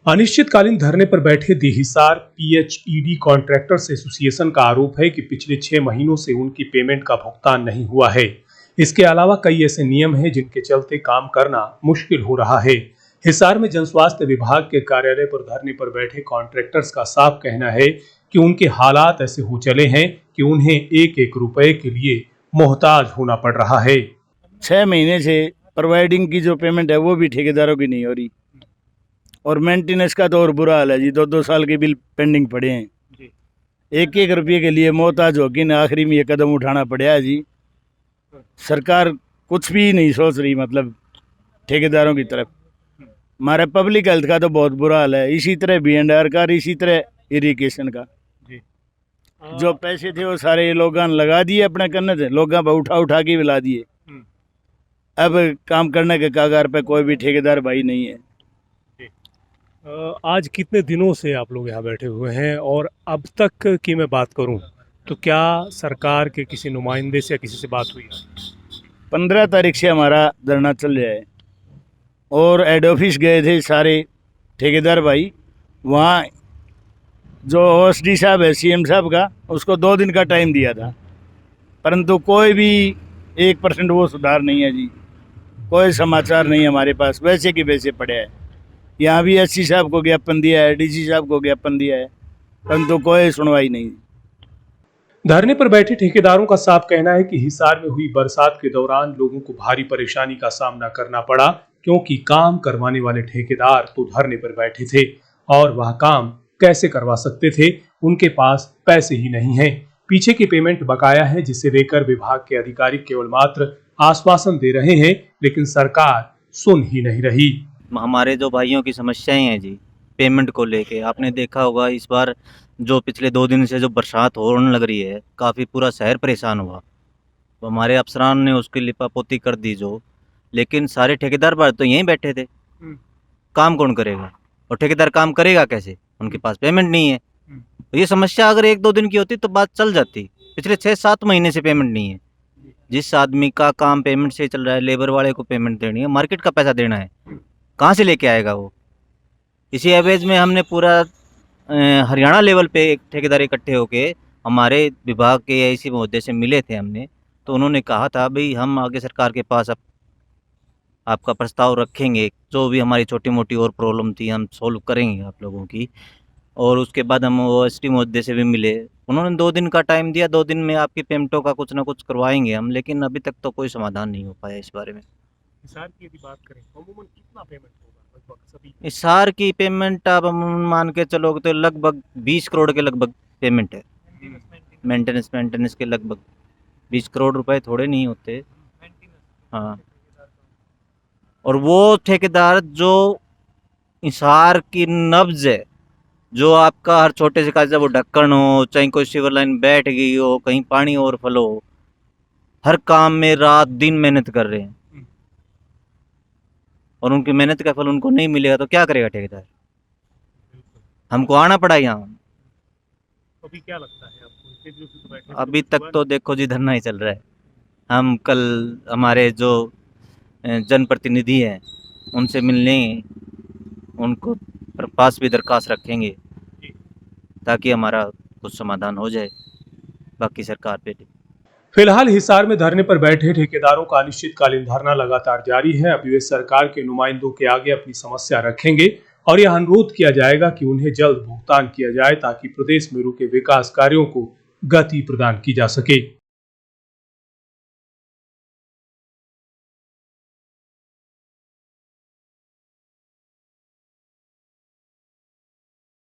अनिश्चितकालीन धरने पर बैठे देहिसार पीएचईडी कॉन्ट्रैक्टर्स एसोसिएशन का आरोप है कि पिछले 6 महीनों से उनकी पेमेंट का भुगतान नहीं हुआ है। इसके अलावा कई ऐसे नियम हैं जिनके चलते काम करना मुश्किल हो रहा है। हिसार में जनस्वास्थ्य विभाग के कार्यालय पर धरने पर बैठे कॉन्ट्रैक्टर्स का साफ कहना है कि उनके हालात ऐसे हो चले हैं कि उन्हें एक एक रुपए के लिए मोहताज होना पड़ रहा है। 6 महीने से प्रोवाइडिंग की जो पेमेंट है वो भी ठेकेदारों की नहीं हो रही, और मेंटेनेंस का तो और बुरा हाल है जी। 2-2 साल के बिल पेंडिंग पड़े हैं जी। एक एक रुपये के लिए मोहताज होगी न, आखिरी में ये कदम उठाना पड़ा है जी। सरकार कुछ भी नहीं सोच रही, मतलब ठेकेदारों की तरफ। हमारे पब्लिक हेल्थ का तो बहुत बुरा हाल है, इसी तरह B&R का, इसी तरह इरिगेशन का जी। जो पैसे थे वो सारे लोगों ने लगा दिए अपने करने से, लोगों पर उठा के मिला दिए। अब काम करने के कागार पे कोई भी ठेकेदार भाई नहीं है। आज कितने दिनों से आप लोग यहाँ बैठे हुए हैं, और अब तक की मैं बात करूं तो क्या सरकार के किसी नुमाइंदे से या किसी से बात हुई? 15 तारीख से हमारा धरना चल रहा है, और हेड ऑफिस गए थे सारे ठेकेदार भाई। वहाँ जो OSD साहब है CM साहब का, उसको 2 दिन का टाइम दिया था, परंतु कोई भी 1% वो सुधार नहीं है जी। कोई समाचार नहीं हमारे पास, वैसे की वैसे पड़े हैं। यहाँ भी SC साहब को ज्ञापन दिया है, DC साहब को ज्ञापन दिया है, परंतु कोई सुनवाई नहीं। धरने पर बैठे ठेकेदारों का साफ कहना है कि हिसार में हुई बरसात के दौरान लोगों को भारी परेशानी का सामना करना पड़ा, क्योंकि काम करवाने वाले ठेकेदार तो धरने पर बैठे थे और वह काम कैसे करवा सकते थे, उनके पास पैसे ही नहीं है। पीछे की पेमेंट बकाया है, जिसे लेकर विभाग के अधिकारी केवल मात्र आश्वासन दे रहे हैं, लेकिन सरकार सुन ही नहीं रही। हमारे जो भाइयों की समस्याएं हैं जी, पेमेंट को लेके आपने देखा होगा, इस बार जो पिछले 2 दिन से जो बरसात होने लग रही है, काफ़ी पूरा शहर परेशान हुआ। तो हमारे अफसरान ने उसकी लिपापोती कर दी जो, लेकिन सारे ठेकेदार बार तो यहीं बैठे थे। काम कौन करेगा, और ठेकेदार काम करेगा कैसे, उनके पास पेमेंट नहीं है। तो ये समस्या अगर 1-2 दिन की होती तो बात चल जाती। पिछले 6-7 महीने से पेमेंट नहीं है। जिस आदमी का काम पेमेंट से चल रहा है, लेबर वाले को पेमेंट देनी है, मार्केट का पैसा देना है, कहाँ से लेके आएगा वो? इसी एवरेज में हमने पूरा हरियाणा लेवल पे एक ठेकेदार इकट्ठे होके हमारे विभाग के AIC महोदय से मिले थे हमने, तो उन्होंने कहा था भाई हम आगे सरकार के पास आपका प्रस्ताव रखेंगे, जो भी हमारी छोटी मोटी और प्रॉब्लम थी हम सॉल्व करेंगे आप लोगों की। और उसके बाद हम OSD महोदय से भी मिले, उन्होंने 2 दिन का टाइम दिया, 2 दिन में आपकी पेमेंटों का कुछ ना कुछ करवाएंगे हम, लेकिन अभी तक तो कोई समाधान नहीं हो पाया इस बारे में। हिसार की यदि बात करें, अमूमन कितना पेमेंट होगा लगभग सभी? हिसार की पेमेंट आप मान के चलोगे तो लगभग 20 करोड़ के लगभग पेमेंट है। मेंटेनेंस के लगभग 20 करोड़ रुपए थोड़े नहीं होते। हाँ, और वो ठेकेदार जो हिसार की नब्ज है, जो आपका हर छोटे से काज, वो ढक्कन हो, चाहे कोई सिवर लाइन बैठ गई हो, कहीं पानी ओवरफ्लो हो, हर काम में रात दिन मेहनत कर रहे हैं, और उनकी मेहनत का फल उनको नहीं मिलेगा तो क्या करेगा ठेकेदार? हमको आना पड़ा यहाँ। अभी क्या लगता है आपको? अभी तक तो देखो जी धरना ही चल रहा है। हम कल हमारे जो जनप्रतिनिधि हैं उनसे मिलने, उनको पास भी दरखास्त रखेंगे ताकि हमारा कुछ समाधान हो जाए, बाकी सरकार पे। फिलहाल हिसार में धरने पर बैठे ठेकेदारों का अनिश्चितकालीन धरना लगातार जारी है। अभी वे सरकार के नुमाइंदों के आगे अपनी समस्या रखेंगे और यह अनुरोध किया जाएगा कि उन्हें जल्द भुगतान किया जाए, ताकि प्रदेश में रुके विकास कार्यों को गति प्रदान की जा सके।